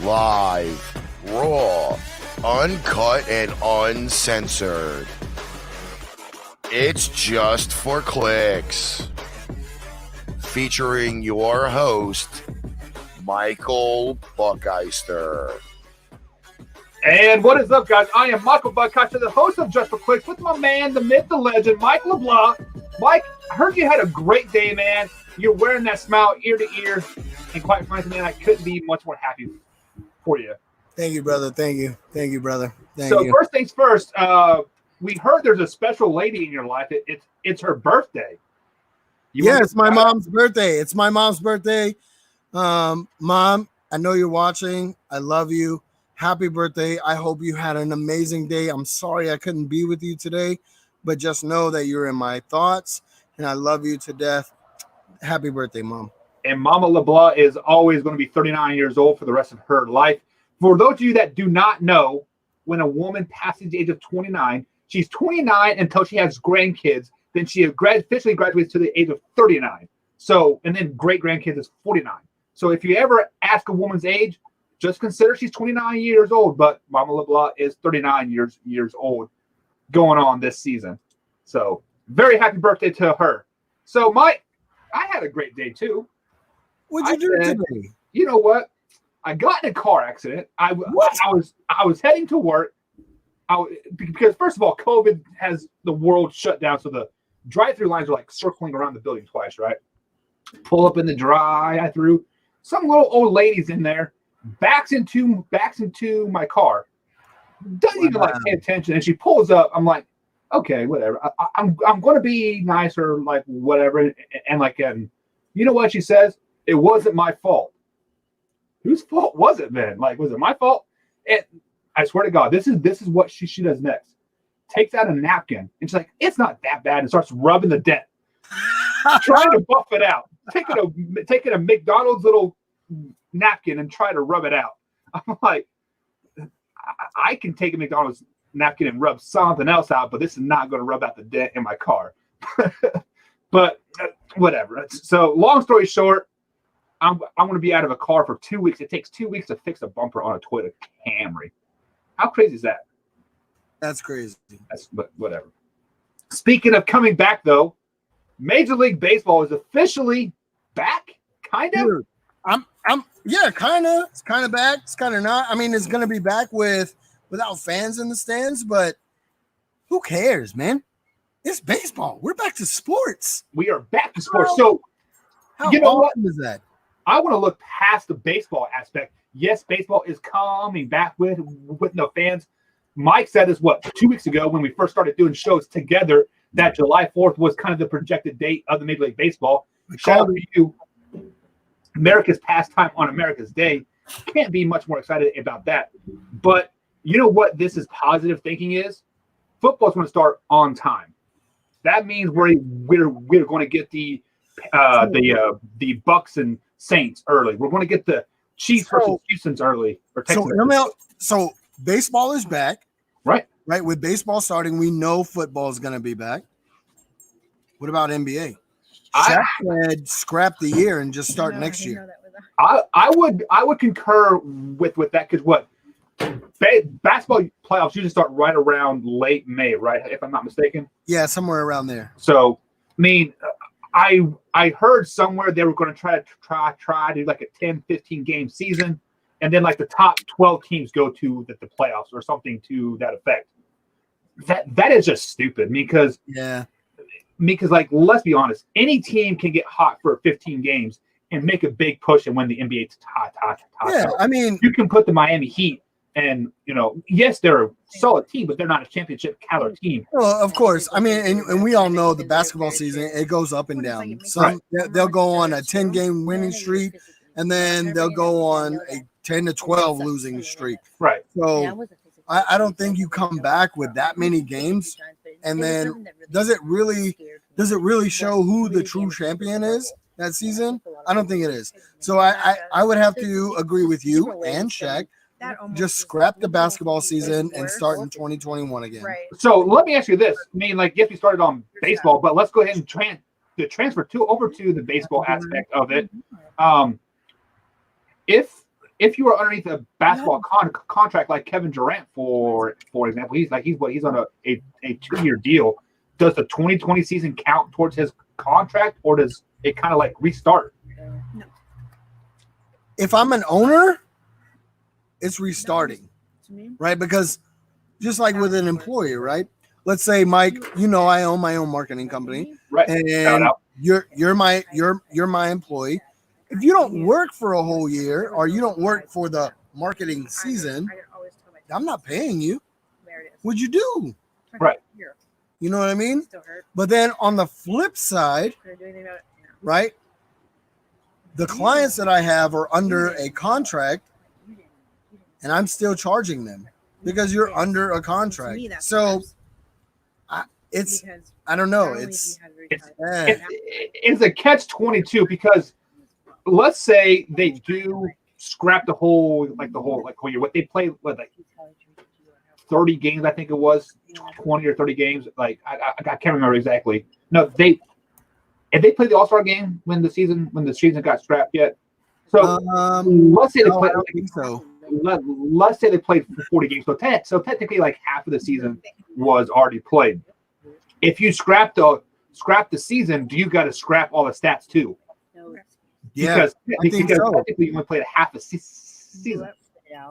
Live, raw, uncut, and uncensored. It's just for clicks. Featuring your host, Michael Buckeister. And what is up, guys? I am Michael Buckeister, the host of Just for Clicks, with my man, the myth, the legend, Mike LeBlanc. Mike, I heard you had a great day, man. You're wearing that smile ear to ear, and quite frankly, man, I couldn't be much more happy for you. Thank you, brother. Thank you, brother. Thank you. First things first, we heard there's a special lady in your life. It's her birthday. It's my mom's birthday. It's my mom's birthday. Mom, I know you're watching. I love you. Happy birthday. I hope you had an amazing day. I'm sorry I couldn't be with you today, but just know that you're in my thoughts, and I love you to death. Happy birthday, Mom. And Mama LeBlanc is always going to be 39 years old for the rest of her life. For those of you that do not know, when a woman passes the age of 29, she's 29 until she has grandkids. Then she officially graduates to the age of 39. So, and then great-grandkids is 49. So if you ever ask a woman's age, just consider she's 29 years old, but Mama LeBlanc is 39 years old going on this season. So very happy birthday to her. So Mike, I had a great day too. What'd you do today? You know what? I got in a car accident. I was heading to work. Because first of all, COVID has the world shut down, so the drive-through lines are like circling around the building twice, right? Pull up in the drive-through. Some little old lady's in there. Backs into my car, doesn't even pay attention, and she pulls up. I'm like, okay, whatever. I'm going to be nicer, like whatever, and you know what she says? It wasn't my fault. Whose fault was it, man? Like, was it my fault? I swear to God, this is what she does next. Takes out a napkin and she's like, it's not that bad, and starts rubbing the dent, trying to buff it out. Taking a McDonald's little napkin and try to rub it out. I'm like, I can take a McDonald's napkin and rub something else out, but this is not going to rub out the dent in my car. But whatever. So long story short, I'm going to be out of a car for 2 weeks. It takes 2 weeks to fix a bumper on a Toyota Camry. How crazy is that? That's crazy. But whatever. Speaking of coming back, though, Major League Baseball is officially back, kind of. Dude, kind of. It's kind of back. It's kind of not. I mean, it's going to be back without fans in the stands, but who cares, man? It's baseball. We're back to sports. We are back to sports. So, how you know what is that? I want to look past the baseball aspect. Yes, baseball is coming back with no fans. Mike said this, 2 weeks ago when we first started doing shows together, that July 4th was kind of the projected date of the Major League Baseball. Shout out to you. America's pastime on America's Day. Can't be much more excited about that. But you know what this is positive thinking is? Football's going to start on time. That means we're going to get the Bucks and Saints early. We're going to get the Chiefs versus Houston's early. So baseball is back. Right. With baseball starting, we know football is going to be back. What about NBA? Shaq said scrap the year and just start next year. I would concur with that, because basketball playoffs usually start right around late May, right? If I'm not mistaken. Yeah, somewhere around there. So, I mean, I heard somewhere they were going to try to do like a 10, 15 game season, and then like the top 12 teams go to the playoffs or something to that effect. That is just stupid because like, let's be honest, any team can get hot for 15 games and make a big push and win the NBA top. Yeah, I mean, you can put the Miami Heat, and yes, they're a solid team, but they're not a championship caliber team. Well, of course. I mean, and we all know the basketball season, it goes up and down. They'll go on a 10-game winning streak, and then they'll go on a 10 to 12 losing streak. Right. So I don't think you come back with that many games, and then does it really show who the true champion is that season? I don't think it is. So I would have to agree with you and Shaq. Just scrap the basketball season and start in 2021 again. Right. So let me ask you this. I mean, like, yes, we started on baseball, but let's go ahead and transfer over to the baseball aspect of it. If if you were underneath a basketball contract like Kevin Durant, for example, he's on a 2-year deal. Does the 2020 season count towards his contract, or does it kind of like restart? No. If I'm an owner, it's restarting, right? Because just like with an employee, right? Let's say, Mike, I own my own marketing company, Right? And you're my employee. If you don't work for a whole year, or you don't work for the marketing season, I'm not paying you. What'd you do? Right. You know what I mean? But then on the flip side, right? The clients that I have are under a contract, and I'm still charging them because you're under a contract. So I don't know. It's a catch-22, because let's say they do scrap the whole year. What they played, like 30 games, I think it was 20 or 30 games. Like I can't remember exactly. No, if they played the All-Star game when the season got scrapped yet. So let's say they played. I don't think so. Let's say they played 40 games. So technically, like half of the season was already played. If you scrap the season, do you got to scrap all the stats too? Yeah, because technically you only played a half a season.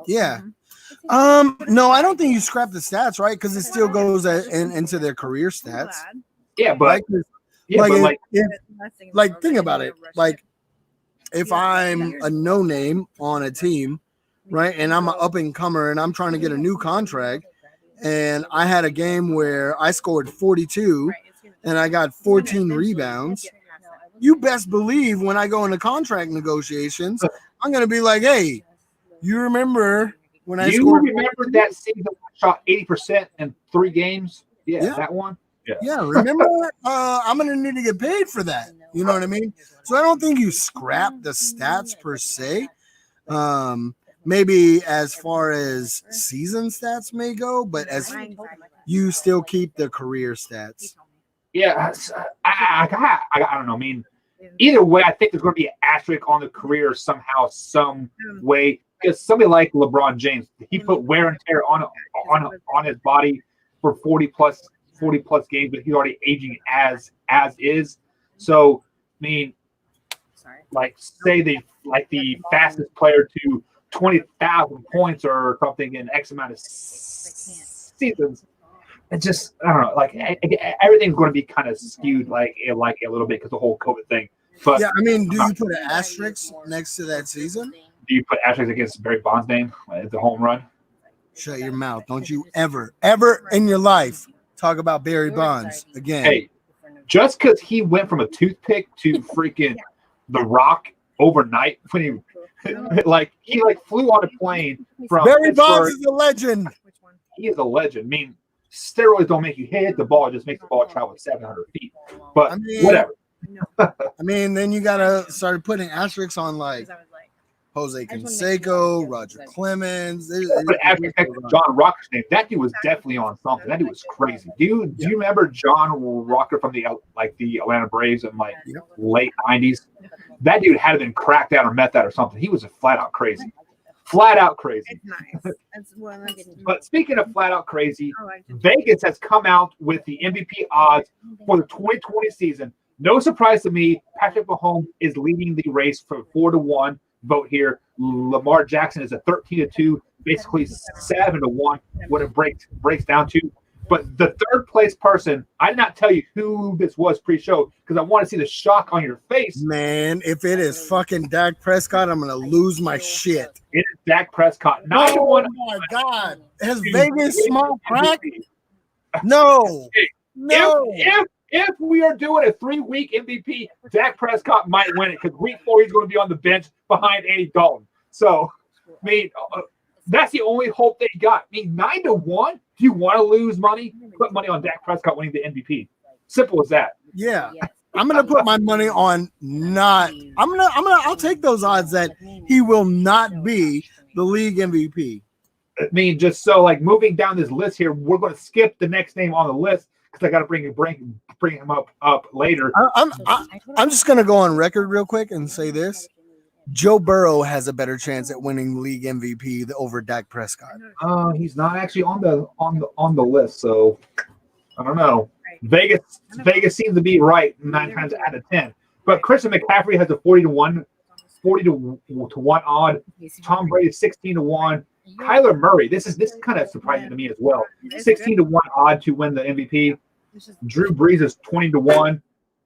Yeah. No, I don't think you scrap the stats, right? Because it still goes into their career stats. Yeah, but like think about it. Like if I'm a no name on a team, right, and I'm an up and comer and I'm trying to get a new contract, and I had a game where I scored 42 and I got 14 rebounds, you best believe when I go into contract negotiations, I'm going to be like, hey, you remember when I scored? You remember that season I shot 80% in 3 games? Yeah, that one? Yeah, remember? I'm going to need to get paid for that. You know what I mean? So I don't think you scrap the stats per se. Maybe as far as season stats may go, but as you still keep the career stats. Yeah, I don't know. I mean, either way, I think there's going to be an asterisk on the career somehow, some way. Because somebody like LeBron James, he put wear and tear on his body for 40 plus games, but he's already aging as is. So, I mean, like say the fastest player to 20,000 points or something in X amount of seasons. It's just, I don't know, like everything's going to be kind of skewed like a little bit because the whole COVID thing. But yeah, I mean, do you put an asterisk next to that season? Do you put asterisk against Barry Bonds' name at the home run? Shut your mouth! Don't you ever in your life talk about Barry Bonds again? Hey, just because he went from a toothpick to freaking The Rock overnight when he flew on a plane from Barry Bonds is a legend. He is a legend. I mean, steroids don't make you hit the ball; it just makes the ball travel 700 feet. But whatever. I mean, then you gotta start putting asterisks on like Jose Canseco, Roger Clemens. But John Rocker's name. That dude was definitely on something. That dude was crazy. Do you remember John Rocker from the Atlanta Braves in late 90s? That dude had been cracked out or meth out or something. He was flat out crazy. Flat out crazy. It's nice. But speaking of flat out crazy, Vegas has come out with the MVP odds for the 2020 season. No surprise to me, Patrick Mahomes is leading the race for 4-1 vote here. Lamar Jackson is a 13-2, basically 7-1 when it breaks down to. But the third place person, I did not tell you who this was pre-show because I want to see the shock on your face. Man, if it is fucking Dak Prescott, I'm going to lose my shit. It is Dak Prescott. Oh, my God. Has Vegas smoked crack? No. No. If we are doing a 3-week MVP, Dak Prescott might win it because week 4 he's going to be on the bench behind Andy Dalton. So, I mean, that's the only hope they got. I mean, 9-1. Do you want to lose money? Put money on Dak Prescott winning the MVP. Simple as that. Yeah. I'm gonna put my money on I'll take those odds that he will not be the league MVP. I mean, just so moving down this list here, we're going to skip the next name on the list because I got to bring him up later. I'm just gonna go on record real quick and say this. Joe Burrow has a better chance at winning league MVP over Dak Prescott. He's not actually on the list, so I don't know. Vegas seems to be right 9 times out of 10. But Christian McCaffrey has a 40 to 1 odd. Tom Brady 16 to 1. Kyler Murray, this is kind of surprising to me as well. 16 to 1 odd to win the MVP. Drew Brees is 20 to 1,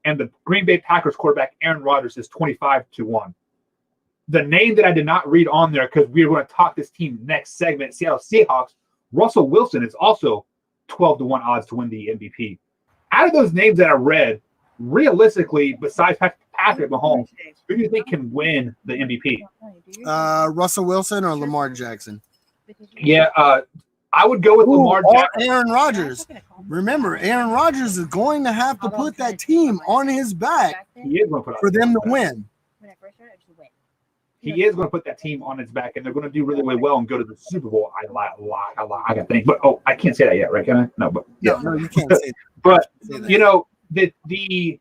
and the Green Bay Packers quarterback Aaron Rodgers is 25 to 1. The name that I did not read on there because we were going to talk this team next segment, Seattle Seahawks, Russell Wilson is also 12 to 1 odds to win the MVP. Out of those names that I read, realistically, besides Patrick Mahomes, who do you think can win the MVP? Russell Wilson or Lamar Jackson? Yeah, I would go with Lamar Jackson. Aaron Rodgers. Remember, Aaron Rodgers is going to have to put that team on his back for them to win. He is going to put that team on his back, and they're going to do really, really well and go to the Super Bowl. I can think, but I can't say that yet, right? Can I? No, but yeah, no, you can't say that. But you know, the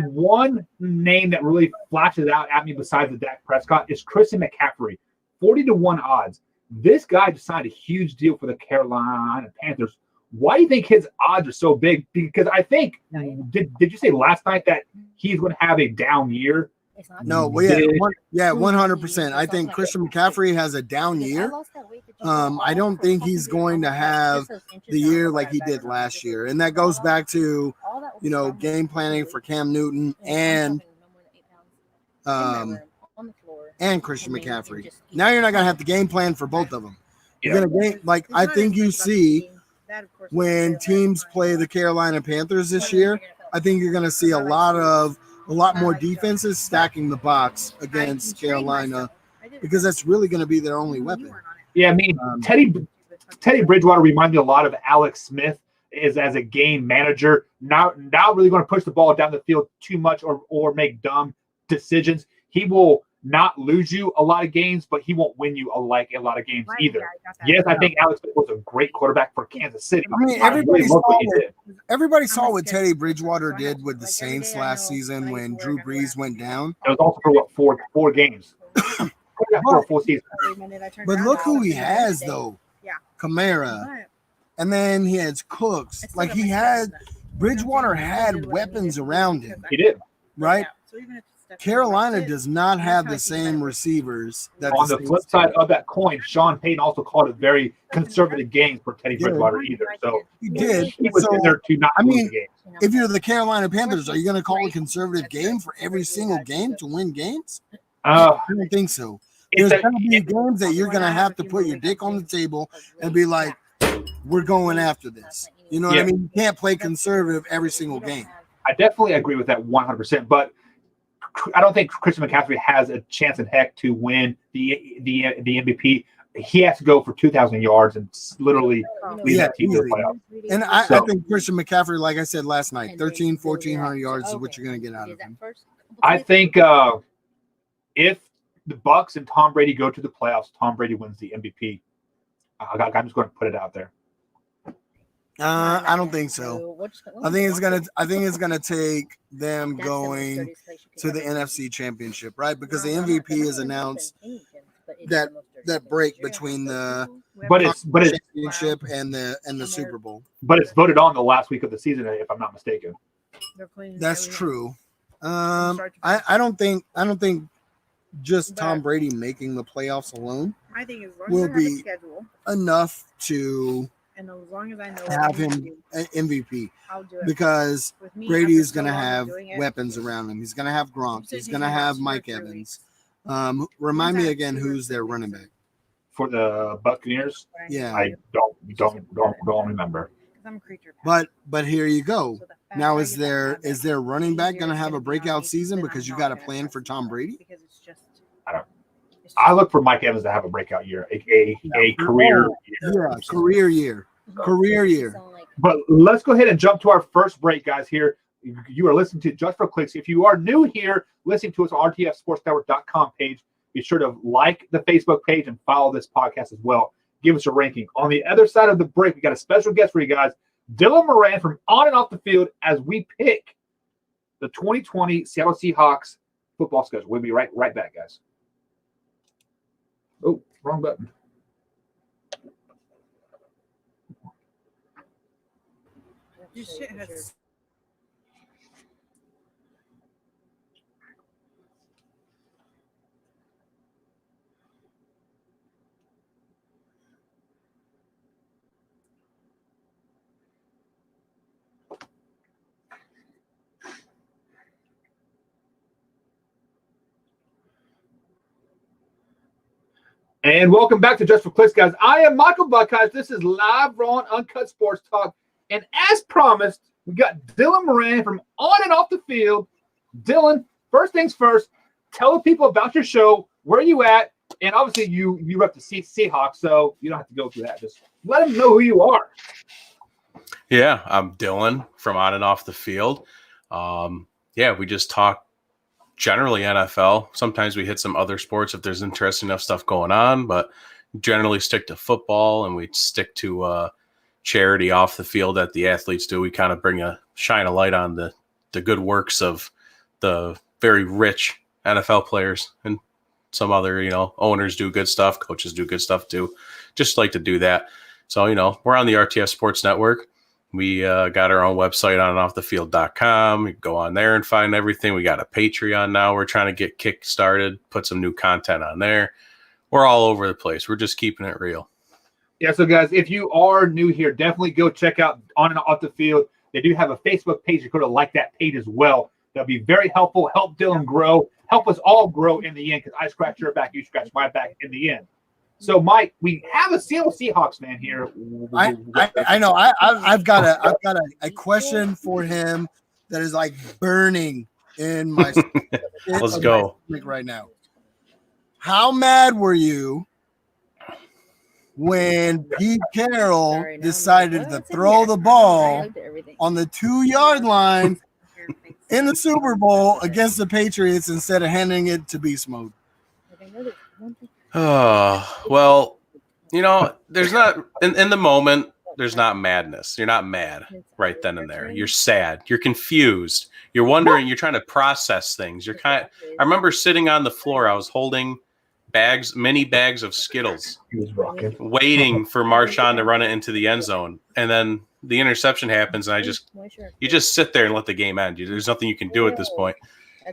one name that really flashes out at me besides the Dak Prescott is Christian McCaffrey, 40 to 1 odds. This guy just signed a huge deal for the Carolina Panthers. Why do you think his odds are so big? Because I think did you say last night that he's going to have a down year? No, well, yeah, 100%. I think Christian McCaffrey has a down year. I don't think he's going to have the year like he did last year, and that goes back to game planning for Cam Newton and Christian McCaffrey. Now you're not gonna have the game plan for both of them. You're gonna I think you see when teams play the Carolina Panthers this year. I think you're gonna see a lot more defenses stacking the box against Carolina because that's really going to be their only weapon. Yeah, I mean, Teddy Bridgewater reminds me a lot of Alex Smith as a game manager. Not really going to push the ball down the field too much or make dumb decisions. He will not lose you a lot of games, but he won't win you a lot of games either. Yes, I think Alex Smith was a great quarterback for Kansas City. I mean, everybody saw what Teddy Bridgewater did with the Saints last season when Drew Brees went down. It was also for four games. But look who he has, though. Kamara. And then he has Cooks. Bridgewater had weapons around him. He did. Right? Carolina does not have the same receivers. On the flip side of that coin, Sean Payton also called it very conservative games for Teddy Bridgewater either. So he did. He was in there to not lose the game. If you're the Carolina Panthers, are you going to call a conservative game for every single game to win games? I don't think so. There's going to be games that you're going to have to put your dick on the table and be like, we're going after this. You know what I mean? You can't play conservative every single game. I definitely agree with that 100%. But I don't think Christian McCaffrey has a chance in heck to win the MVP. He has to go for 2,000 yards and literally lead that team to the playoffs. And I think Christian McCaffrey, like I said last night, 1,400 yards is what you're going to get out of him. I think if the Bucs and Tom Brady go to the playoffs, Tom Brady wins the MVP. I'm just going to put it out there. I don't think so. I think it's gonna take them going to the NFC Championship, right? Because the MVP is announced that break between the championship and the Super Bowl. But it's voted on the last week of the season, if I'm not mistaken. That's true. I don't think just Tom Brady making the playoffs alone will be enough to and as long as I know have him MVP, I'll do it. Because Brady is going to have weapons around him. He's going to have Gronk. He's going to have Mike Evans. Remind me again who's their running back for the Buccaneers. Yeah, I don't remember. I'm a creature. But here you go. Now is their running back going to have a breakout season because you got a plan for Tom Brady? Because it's just I look for Mike Evans to have a breakout year, a career year. Yeah, career year. But let's go ahead and jump to our first break, guys. Here, you are listening to Just for Clicks. If you are new here, listening to us on rtfsportsnetwork.com page, be sure to like the Facebook page and follow this podcast as well. Give us a ranking. On the other side of the break, we got a special guest for you guys, Dylan Moran from On and Off the Field, as we pick the 2020 Seattle Seahawks football schedule. We'll be right back, guys. Oh, wrong button. This shit has. And welcome back to Just for Clicks, guys. I am Michael Buckeyes. This is Live Raw and Uncut Sports Talk. And as promised, we got Dylan Moran from On and Off the Field. Dylan, first things first, tell the people about your show, where you at, and obviously you rep the Seahawks, so you don't have to go through that. Just let them know who you are. Yeah, I'm Dylan from On and Off the Field. We just talk generally NFL. Sometimes we hit some other sports if there's interesting enough stuff going on, but generally stick to football, and we stick to charity off the field that the athletes do. We kind of shine a light on the good works of the very rich NFL players, and some other, owners do good stuff, coaches do good stuff too. Just like to do that. So, we're on the RTS Sports Network. We got our own website on offthefield.com. You can go on there and find everything. We got a Patreon now. We're trying to get kick-started, put some new content on there. We're all over the place. We're just keeping it real. Yeah, so guys, if you are new here, definitely go check out On and Off the Field. They do have a Facebook page. You could have liked that page as well. That'll be very helpful. Help Dylan grow. Help us all grow in the end, because I scratch your back, you scratch my back in the end. So, Mike, we have a Seattle Seahawks fan here. I know. I've got a question for him that is like burning in my. Let's go right now. How mad were you when Pete Carroll decided to throw the ball on the 2-yard line in the Super Bowl against the Patriots instead of handing it to beast mode? Oh, well, there's not in the moment, there's not madness. You're not mad right then and there. You're sad. You're confused. You're wondering, you're trying to process things. I remember sitting on the floor. I was holding many bags of Skittles, waiting for Marshawn to run it into the end zone. And then the interception happens, and you just sit there and let the game end. There's nothing you can do at this point.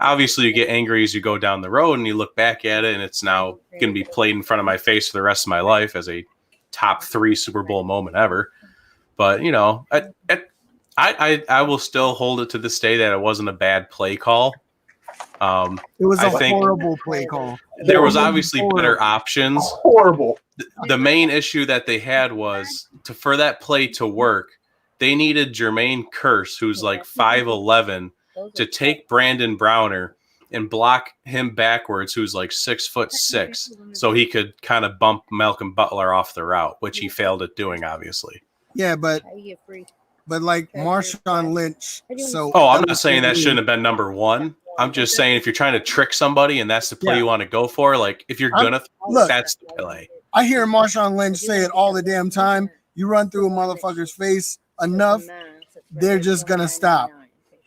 Obviously, you get angry as you go down the road, and you look back at it, and it's now going to be played in front of my face for the rest of my life as a top 3 Super Bowl moment ever. But, I will still hold it to this day that it wasn't a bad play call. It was a horrible play call. There was obviously better options. Horrible. The main issue that they had was for that play to work, they needed Jermaine Kearse, who's like 5'11", to take Brandon Browner and block him backwards, who's like 6'6", so he could kind of bump Malcolm Butler off the route, which he failed at doing, obviously. Yeah, but like Marshawn Lynch. I'm not saying that shouldn't have been number 1. I'm just saying if you're trying to trick somebody and that's the play you want to go for, like if you're gonna, that's the play. I hear Marshawn Lynch say it all the damn time. You run through a motherfucker's face enough, they're just gonna stop.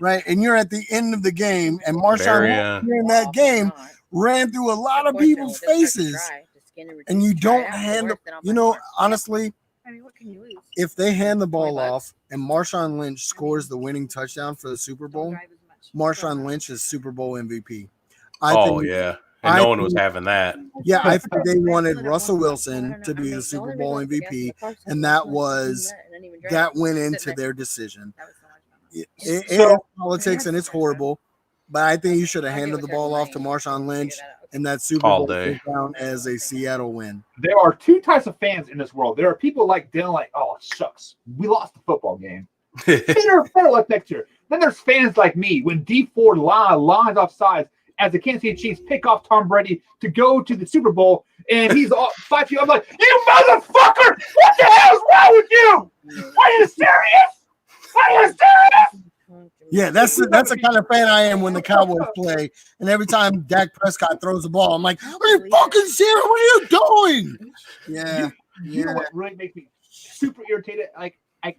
Right, and you're at the end of the game, and Marshawn during that game ran through a lot of people's faces, and you don't handle. Honestly, if they hand the ball off and Marshawn Lynch scores the winning touchdown for the Super Bowl, Marshawn Lynch is Super Bowl MVP. And no one was having that. Yeah, I think they wanted Russell Wilson to be the Super Bowl MVP, and that went into their decision. It's politics and it's horrible, but I think you should have handed the ball off to Marshawn Lynch, and that Super Bowl goes down as a Seattle win. There are 2 types of fans in this world. There are people like Dylan, like, oh, shucks, we lost the football game. better luck next year. Then there's fans like me when D4 lines off sides as the Kansas City Chiefs pick off Tom Brady to go to the Super Bowl, and he's all 5 feet. I'm like, you motherfucker! What the hell is wrong with you? Are you serious? Are you serious? Yeah, that's the kind of fan I am when the Cowboys play, and every time Dak Prescott throws the ball, I'm like, are you fucking serious? What are you doing? Yeah. You know what really makes me super irritated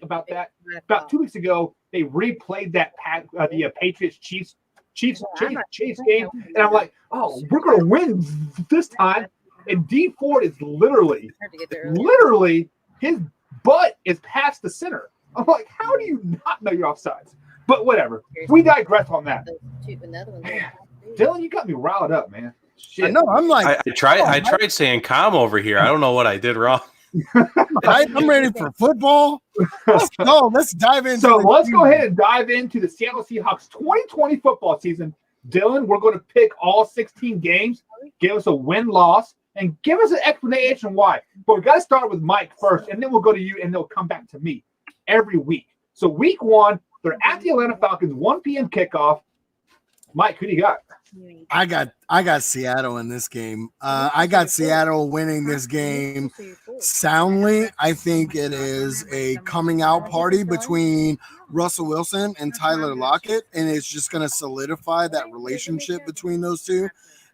about that? About 2 weeks ago, they replayed that the Patriots Chiefs game, and I'm like, oh, we're gonna win this time. and D Ford is literally Hard to get there early. his butt is past the center. I'm like, how do you not know you're offsides? But whatever. We digress on that. Another one. Man, Dylan, you got me riled up, man. Shit. I know. I'm like, I tried saying calm over here. I don't know what I did wrong. I'm ready for football. Let's go. Let's dive into. So let's go ahead and dive into the Seattle Seahawks 2020 football season. Dylan, we're going to pick all 16 games, give us a win-loss, and give us an explanation why. But we got to start with Mike first, and then we'll go to you, and they'll come back to me every week. So week 1, they're at the Atlanta Falcons, 1 p.m. kickoff. Mike, who do you got? I got Seattle in this game. I got Seattle winning this game soundly. I think it is a coming out party between Russell Wilson and Tyler Lockett, and it's just going to solidify that relationship between those two.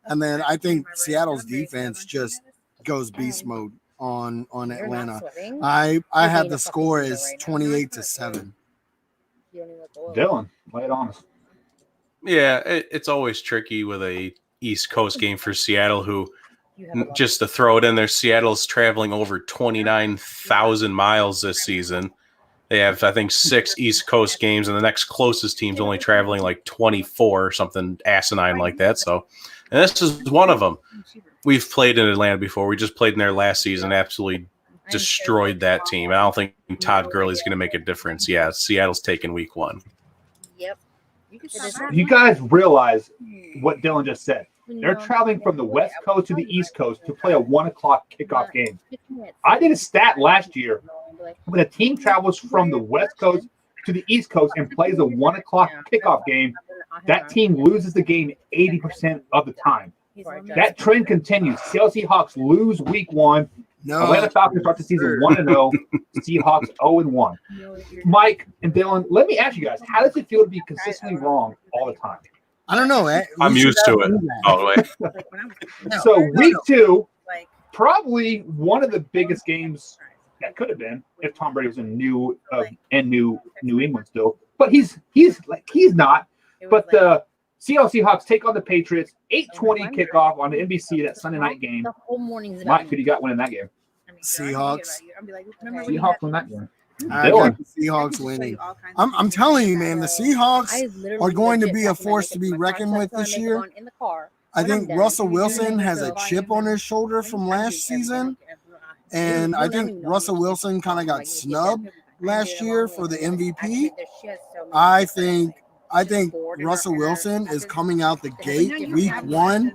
And then I think Seattle's defense just goes beast mode on Atlanta. I have the score as 28-7. Dylan, lay it on us. Yeah, it's always tricky with a East Coast game for Seattle, who, just to throw it in there, Seattle's traveling over 29,000 miles this season. They have, I think, 6 East Coast games, and the next closest team's only traveling like 24 or something asinine like that. So, and this is one of them. We've played in Atlanta before. We just played in there last season, absolutely destroyed that team. I don't think Todd Gurley's going to make a difference. Yeah, Seattle's taking week 1. Yep. You guys realize what Dylan just said. They're traveling from the West Coast to the East Coast to play a 1 o'clock kickoff game. I did a stat last year. When a team travels from the West Coast to the East Coast and plays a 1 o'clock kickoff game, that team loses the game 80% of the time. That trend continues. Seattle Seahawks lose week 1. No. Atlanta Falcons start the season 1-0. Seahawks 0-1. Mike and Dylan, let me ask you guys, how does it feel to be consistently wrong all the time? I don't know. I'm used to it, by the way. So week 2, probably one of the biggest games that could have been if Tom Brady was in New England still, but he's not. But the Seattle Seahawks take on the Patriots, 8:20 kickoff on the NBC, that Sunday night game. Mike, who do you got winning that game? Seahawks. Seahawks win that game. I got the Seahawks winning. I'm telling you, man, the Seahawks are going to be a force to be reckoned with this year. I think Russell Wilson has a chip on his shoulder from last season, and I think Russell Wilson kind of got snubbed last year for the MVP. I think Russell Wilson is coming out the gate week 1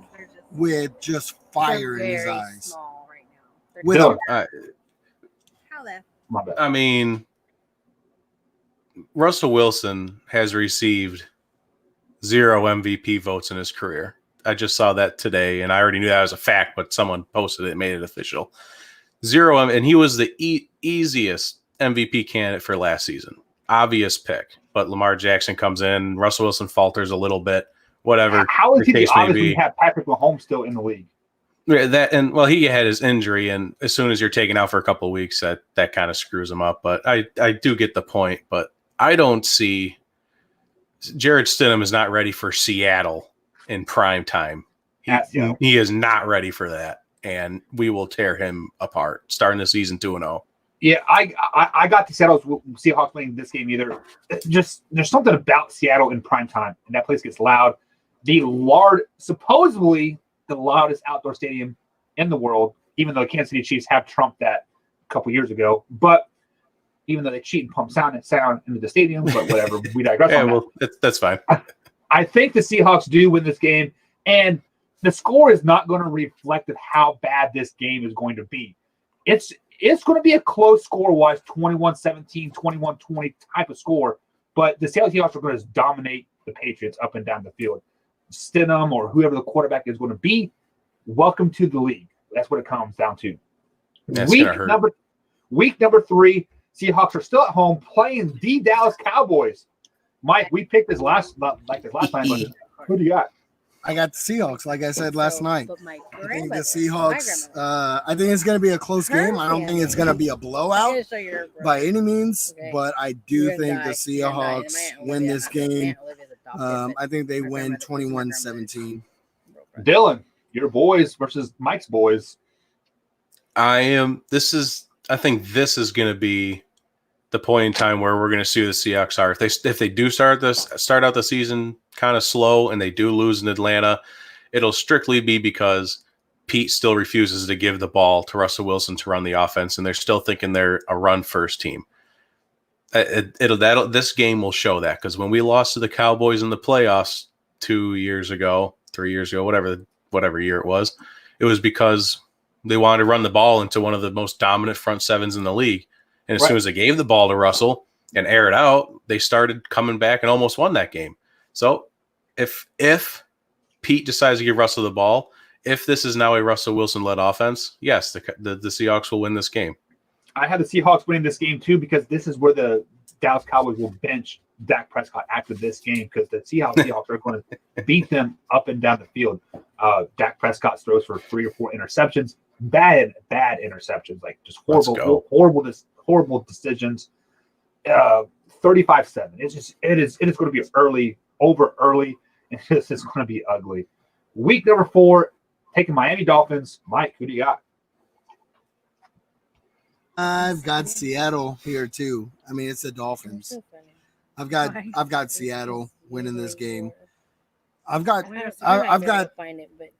with just fire in his eyes. I mean, Russell Wilson has received 0 MVP votes in his career. I just saw that today, and I already knew that was a fact, but someone posted it and made it official. 0, and he was the easiest MVP candidate for last season. Obvious pick, but Lamar Jackson comes in. Russell Wilson falters a little bit. Whatever. How is he the obvious when you have Patrick Mahomes still in the league? Yeah, he had his injury, and as soon as you're taken out for a couple of weeks, that kind of screws him up. But I do get the point. But I don't see Jared Stidham is not ready for Seattle in prime time. He is not ready for that, and we will tear him apart starting the season 2-0. Yeah, I got the Seattle Seahawks playing this game either. Just there's something about Seattle in prime time, and that place gets loud. Supposedly the loudest outdoor stadium in the world, even though the Kansas City Chiefs have trumped that a couple years ago. But even though they cheat and pump sound into the stadium, but whatever, we digress. Yeah, well, that's fine. I think the Seahawks do win this game, and the score is not going to reflect how bad this game is going to be. It's going to be a close score-wise, 21-17, 21-20 type of score, but the Seattle Seahawks are going to dominate the Patriots up and down the field. Stidham or whoever the quarterback is going to be, welcome to the league. That's what it comes down to. Week number 3, Seahawks are still at home playing the Dallas Cowboys. Mike, we picked this last time. But who do you got? I got the Seahawks, like I said last night. I think the Seahawks, I think it's going to be a close game. I don't think it's going to be a blowout by any means, but I do think the Seahawks win this game. I think they win 21-17. Dylan, your boys versus Mike's boys. I think this is going to be the point in time where we're going to see who the Seahawks are. If they do start out the season kind of slow and they do lose in Atlanta, it'll strictly be because Pete still refuses to give the ball to Russell Wilson to run the offense, and they're still thinking they're a run-first team. This game will show that, because when we lost to the Cowboys in the playoffs 3 years ago, whatever year it was because they wanted to run the ball into one of the most dominant front sevens in the league. And as soon as they gave the ball to Russell and air it out, they started coming back and almost won that game. So if Pete decides to give Russell the ball, if this is now a Russell Wilson-led offense, yes, the Seahawks will win this game. I have the Seahawks winning this game too, because this is where the Dallas Cowboys will bench Dak Prescott after this game, because the Seahawks are going to beat them up and down the field. Dak Prescott throws for 3 or 4 interceptions, bad interceptions, like just horrible decisions. 35-7. It is going to be early, and this is going to be ugly. Week number 4, taking Miami Dolphins. Mike, who do you got? I've got Seattle here too. I mean, it's the Dolphins. I've got Seattle winning this game. I've got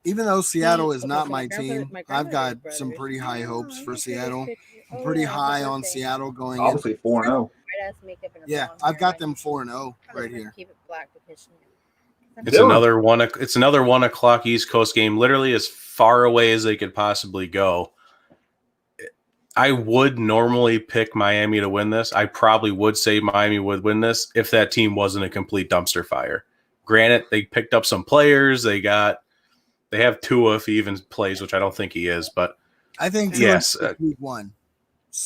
even though Seattle is not my team, I've got some pretty high hopes for Seattle. I'm pretty high on Seattle going in. Obviously 4-0. Yeah, I've got them 4-0 right here. It's another 1 o'clock East Coast game, literally as far away as they could possibly go. I would normally pick Miami to win this. I probably would say Miami would win this if that team wasn't a complete dumpster fire. Granted, they picked up some players. They have Tua if he even plays, which I don't think he is. But I think yes, week 1.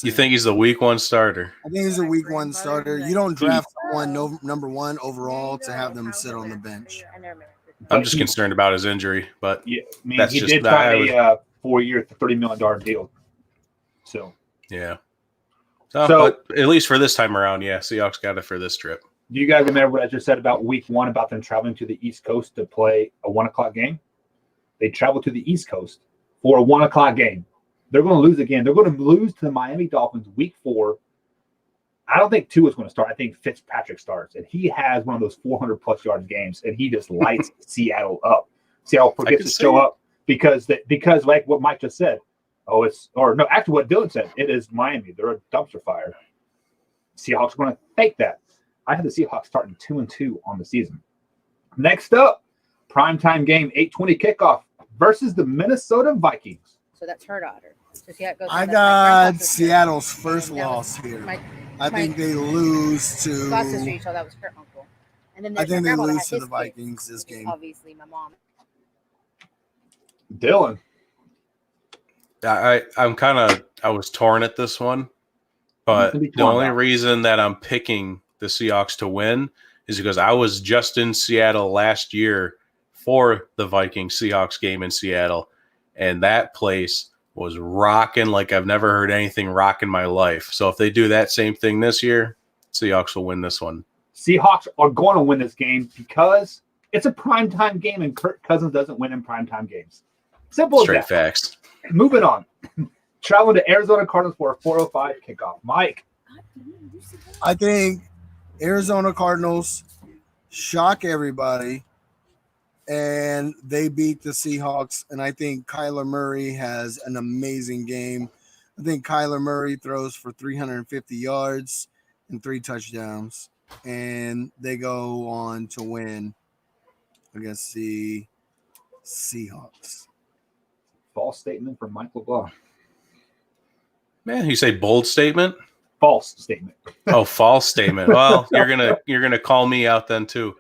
You think he's the week 1 starter? I think he's a week 1 starter. You don't draft someone number 1 overall to have them sit on the bench. I'm just concerned about his injury, but yeah, he did sign a 4-year, $30 million deal. So yeah. But at least for this time around, yeah, Seahawks got it for this trip. Do you guys remember what I just said about week 1 about them traveling to the East Coast to play a 1 o'clock game? They traveled to the East Coast for a 1 o'clock game. They're going to lose again. They're going to lose to the Miami Dolphins week 4. I don't think Tua is going to start. I think Fitzpatrick starts, and he has one of those 400-plus yard games, and he just lights Seattle up. Seattle forgets to show up because like what Mike just said. Actually what Dylan said. It is Miami. They're a dumpster fire. Seahawks are going to take that. I have the Seahawks starting 2-2 on the season. Next up, primetime game, 8:20 kickoff versus the Minnesota Vikings. So that's her daughter. So I got Seattle's first loss here. I think they lose to. So that was her uncle. And then I think they lose to the Vikings this game. Obviously, my mom. Dylan. I was torn at this one, but the only reason that I'm picking the Seahawks to win is because I was just in Seattle last year for the Vikings-Seahawks game in Seattle, and that place was rocking like I've never heard anything rock in my life. So if they do that same thing this year, Seahawks will win this one. Seahawks are going to win this game because it's a primetime game, and Kirk Cousins doesn't win in primetime games. Simple as that. Straight facts. Moving on. Traveling to Arizona Cardinals for a 4:05 kickoff. Mike. I think Arizona Cardinals shock everybody, and they beat the Seahawks. And I think Kyler Murray has an amazing game. I think Kyler Murray throws for 350 yards and 3 touchdowns, and they go on to win against the Seahawks. False statement from Mike LeBlanc. Man, you say bold statement? False statement. Oh, false statement. Well, you're gonna call me out then too.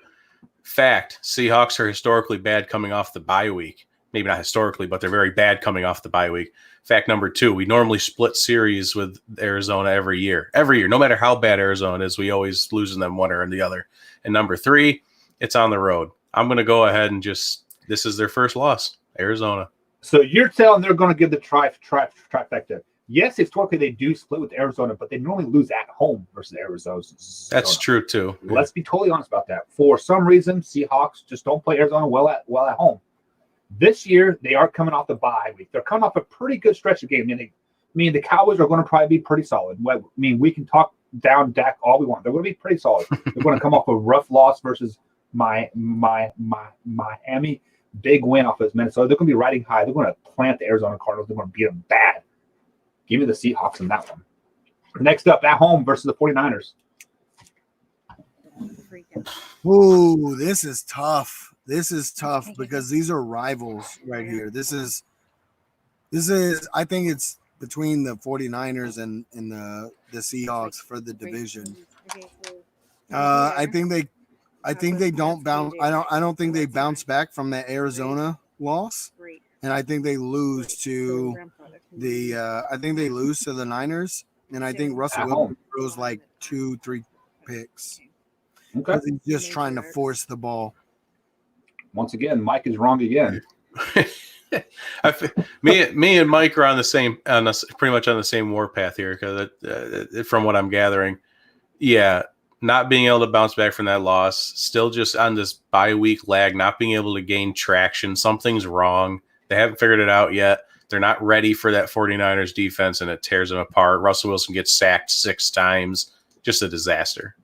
Fact: Seahawks are historically bad coming off the bye week. Maybe not historically, but they're very bad coming off the bye week. Fact number 2: we normally split series with Arizona every year. Every year, no matter how bad Arizona is, we always lose them one or the other. And number 3, it's on the road. I'm gonna go ahead and this is their first loss, Arizona. So you're telling they're going to give the trifecta. Yes, historically they do split with Arizona, but they normally lose at home versus Arizona. That's true too. Let's be totally honest about that. For some reason, Seahawks just don't play Arizona well at home. This year, they are coming off the bye week. They're coming off a pretty good stretch of games. The Cowboys are going to probably be pretty solid. We can talk down Dak all we want. They're going to be pretty solid. They're going to come off a rough loss versus Miami. Big win off of Minnesota. They're going to be riding high. They're going to plant the Arizona Cardinals. They're going to beat them bad. Give me the Seahawks in that one. Next up, at home versus the 49ers. Ooh, this is tough. This is tough because these are rivals right here. This is I think it's between the 49ers and the Seahawks for the division. I think they don't bounce. I don't think they bounce back from that Arizona loss, and I think they lose to the Niners, and I think Russell Wilson throws like 2-3 picks. Okay. He's just trying to force the ball. Once again, Mike is wrong again. Me and Mike are pretty much on the same warpath here because from what I'm gathering, yeah, not being able to bounce back from that loss, still just on this bye week lag, not being able to gain traction. Something's wrong. They haven't figured it out yet. They're not ready for that 49ers defense, and it tears them apart. Russell Wilson gets sacked 6 times. Just a disaster.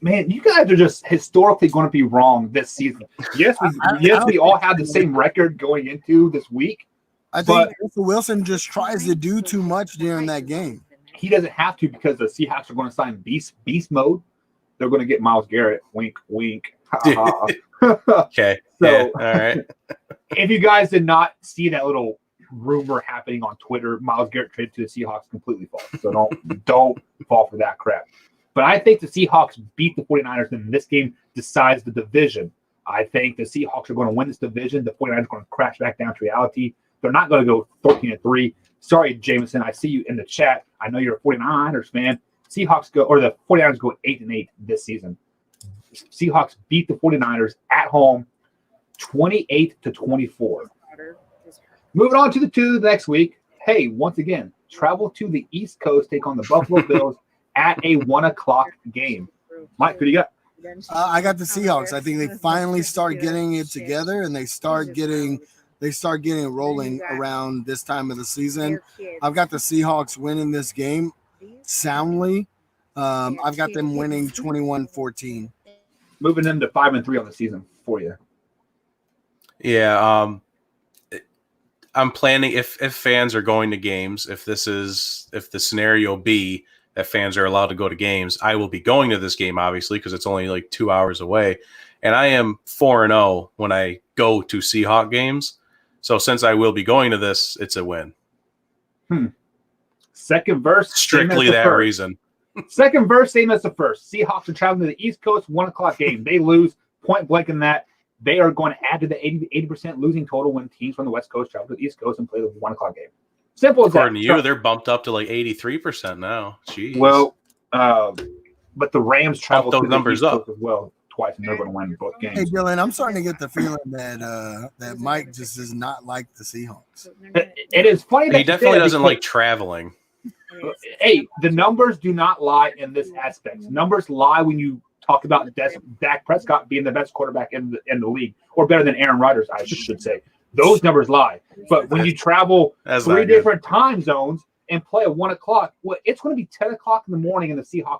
Man, you guys are just historically going to be wrong this season. Yes, we all have the same record going into this week. I think Russell Wilson just tries to do too much during that game. He doesn't have to because the Seahawks are going to sign beast mode. They're going to get Myles Garrett. Wink, wink. Okay. So, yeah, all right. If you guys did not see that little rumor happening on Twitter, Myles Garrett traded to the Seahawks, completely false. So don't fall for that crap. But I think the Seahawks beat the 49ers, and this game decides the division. I think the Seahawks are going to win this division. The 49ers are going to crash back down to reality. They're not going to go 13-3. Sorry, Jameson. I see you in the chat. I know you're a 49ers fan. The 49ers go 8-8 this season. Seahawks beat the 49ers at home 28-24. Moving on to the next week. Hey, once again, travel to the East Coast, take on the Buffalo Bills at a 1:00 game. Mike, who do you got? I got the Seahawks. I think they finally start getting it together, and they start getting rolling around this time of the season. I've got the Seahawks winning this game soundly. I've got them winning 21-14. Moving them to 5-3 on the season for you. Yeah, I'm planning if fans are going to games, if the scenario B that fans are allowed to go to games, I will be going to this game, obviously, because it's only like 2 hours away. And I am 4-0 when I go to Seahawk games. So since I will be going to this, it's a win. Second verse. Strictly that reason. Second verse, same as the first. Seahawks are traveling to the East Coast, 1:00 game. They lose point blank in that. They are going to add to the 80% losing total when teams from the West Coast travel to the East Coast and play the 1:00 game. Simple as that. According to you, they're bumped up to like 83% now. Jeez. Well, but the Rams travel those to the numbers East up Coast as well twice, and they're going to win both games. Hey, Dylan, I'm starting to get the feeling that Mike just does not like the Seahawks. It is funny that he definitely doesn't like traveling. Hey, the numbers do not lie in this aspect. Numbers lie when you talk about Dak Prescott being the best quarterback in the league, or better than Aaron Rodgers, I should say. Those numbers lie. But when you travel 3 different time zones and play at 1:00, well, it's going to be 10:00 in the morning in the Seattle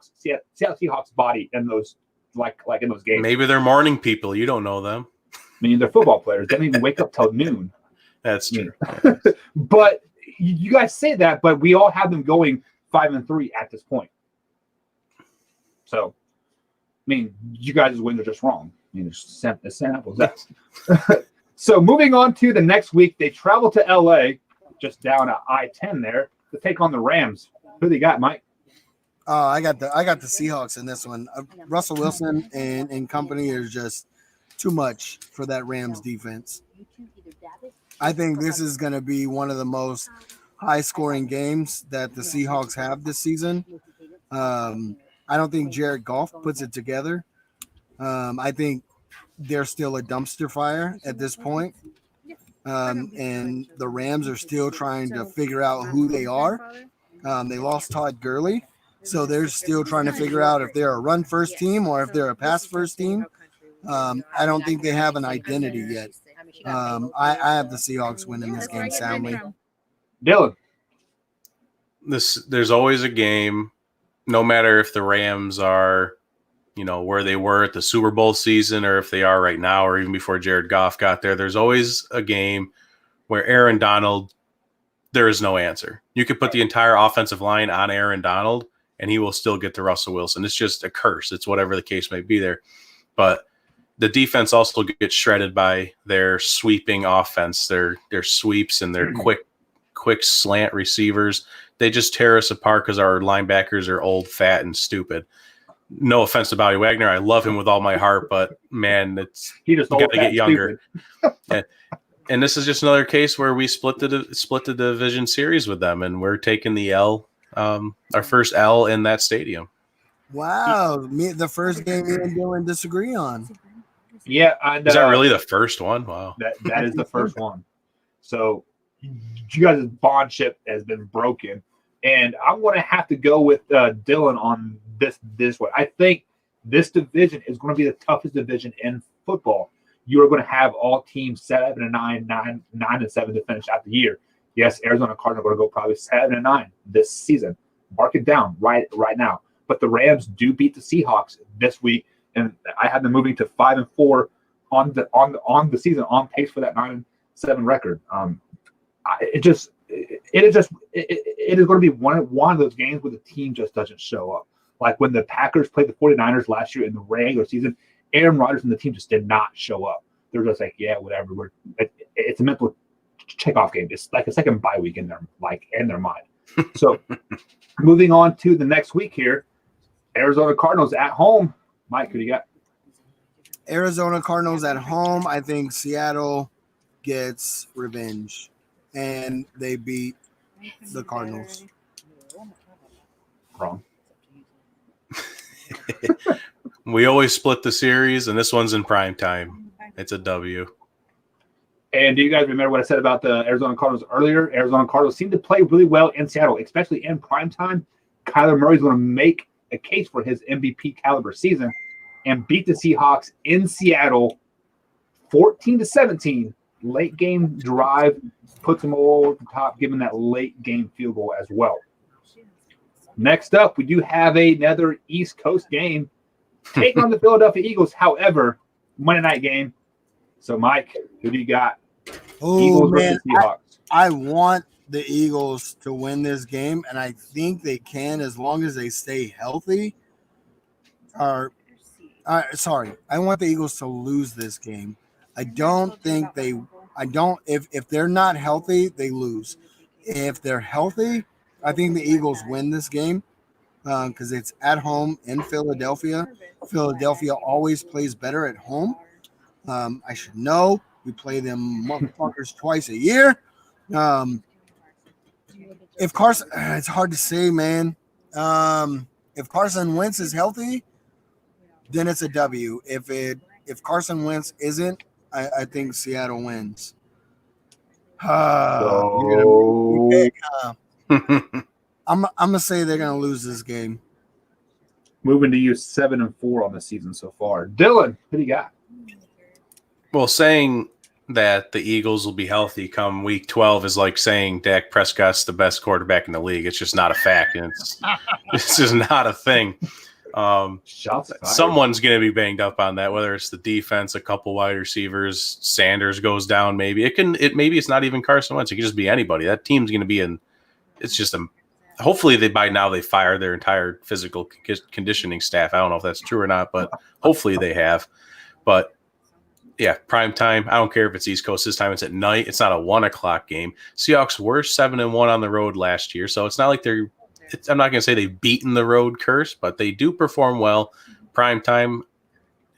Seahawks body in those like in those games. Maybe they're morning people. You don't know them. I mean, they're football players. They don't even wake up till noon. That's true. But you guys say that, but we all have them going 5-3 at this point. So, I mean, you guys' wins are just wrong. I mean, it's samples. So moving on to the next week, they travel to LA, just down at I-10 there, to take on the Rams. Who do you got, Mike? I got the Seahawks in this one. Russell Wilson and company is just too much for that Rams defense. I think this is going to be one of the most high-scoring games that the Seahawks have this season. I don't think Jared Goff puts it together. I think they're still a dumpster fire at this point. And the Rams are still trying to figure out who they are. They lost Todd Gurley, so they're still trying to figure out if they're a run-first team or if they're a pass-first team. I don't think they have an identity yet. I have the Seahawks winning this game soundly. Dylan. There's always a game, no matter if the Rams are, where they were at the Super Bowl season or if they are right now or even before Jared Goff got there, there's always a game where Aaron Donald, there is no answer. You could put the entire offensive line on Aaron Donald and he will still get to Russell Wilson. It's just a curse. It's whatever the case may be there. But the defense also gets shredded by their sweeping offense, their sweeps and their quick slant receivers. They just tear us apart because our linebackers are old, fat, and stupid. No offense to Bobby Wagner. I love him with all my heart, but man, you got to get younger. And this is just another case where we split the division series with them, and we're taking the L, our first L in that stadium. Wow, the first game me and Dylan disagree on. Yeah, and, is that really the first one? Wow, that is the first one. So you guys' bondship has been broken, and I'm going to have to go with Dylan on this one. I think this division is going to be the toughest division in football. You are going to have all teams 7-9, 9-7 to finish out the year. Yes, Arizona Cardinals are going to go probably 7-9 this season. Mark it down right now. But the Rams do beat the Seahawks this week, and I have them moving to 5-4 on the season, on pace for that 9-7 record. It is going to be one of those games where the team just doesn't show up. Like when the Packers played the 49ers last year in the regular season, Aaron Rodgers and the team just did not show up. They're just like, yeah, whatever. It's a mental checkoff game. It's like a second bye week in their mind. So moving on to the next week here, Arizona Cardinals at home. Mike, who do you got? Arizona Cardinals at home. I think Seattle gets revenge, and they beat the Cardinals. Wrong. We always split the series, and this one's in prime time. It's a W. And do you guys remember what I said about the Arizona Cardinals earlier? Arizona Cardinals seem to play really well in Seattle, especially in prime time. Kyler Murray's going to make a case for his MVP caliber season and beat the Seahawks in Seattle 14-17. Late game drive puts them all at the top, giving that late game field goal as well. Next up, we do have another East Coast game taking on the Philadelphia Eagles. However, Monday night game. So, Mike, who do you got? Oh, man, I want the Eagles to win this game, and I think they can as long as they stay healthy. Sorry, I want the Eagles to lose this game. I don't think if they're not healthy, they lose. If they're healthy, I think the Eagles win this game because it's at home in Philadelphia. Philadelphia always plays better at home. I should know. We play them motherfuckers twice a year. If Carson, it's hard to say, man. If Carson Wentz is healthy, then it's a W. If Carson Wentz isn't, I think Seattle wins. I'm gonna say they're gonna lose this game. Moving to you 7-4 on the season so far. Dylan, who do you got? Well, saying that the Eagles will be healthy come week 12 is like saying Dak Prescott's the best quarterback in the league. It's just not a fact, and it's just not a thing. Someone's going to be banged up on that, whether it's the defense, a couple wide receivers, Sanders goes down. Maybe it's not even Carson Wentz. It could just be anybody. That team's going to be in. It's just hopefully by now they fire their entire physical conditioning staff. I don't know if that's true or not, but hopefully they have. But yeah, prime time. I don't care if it's East Coast this time. It's at night. It's not a 1:00 game. Seahawks were 7-1 on the road last year, so it's not like I'm not going to say they've beaten the road curse, but they do perform well. Prime time,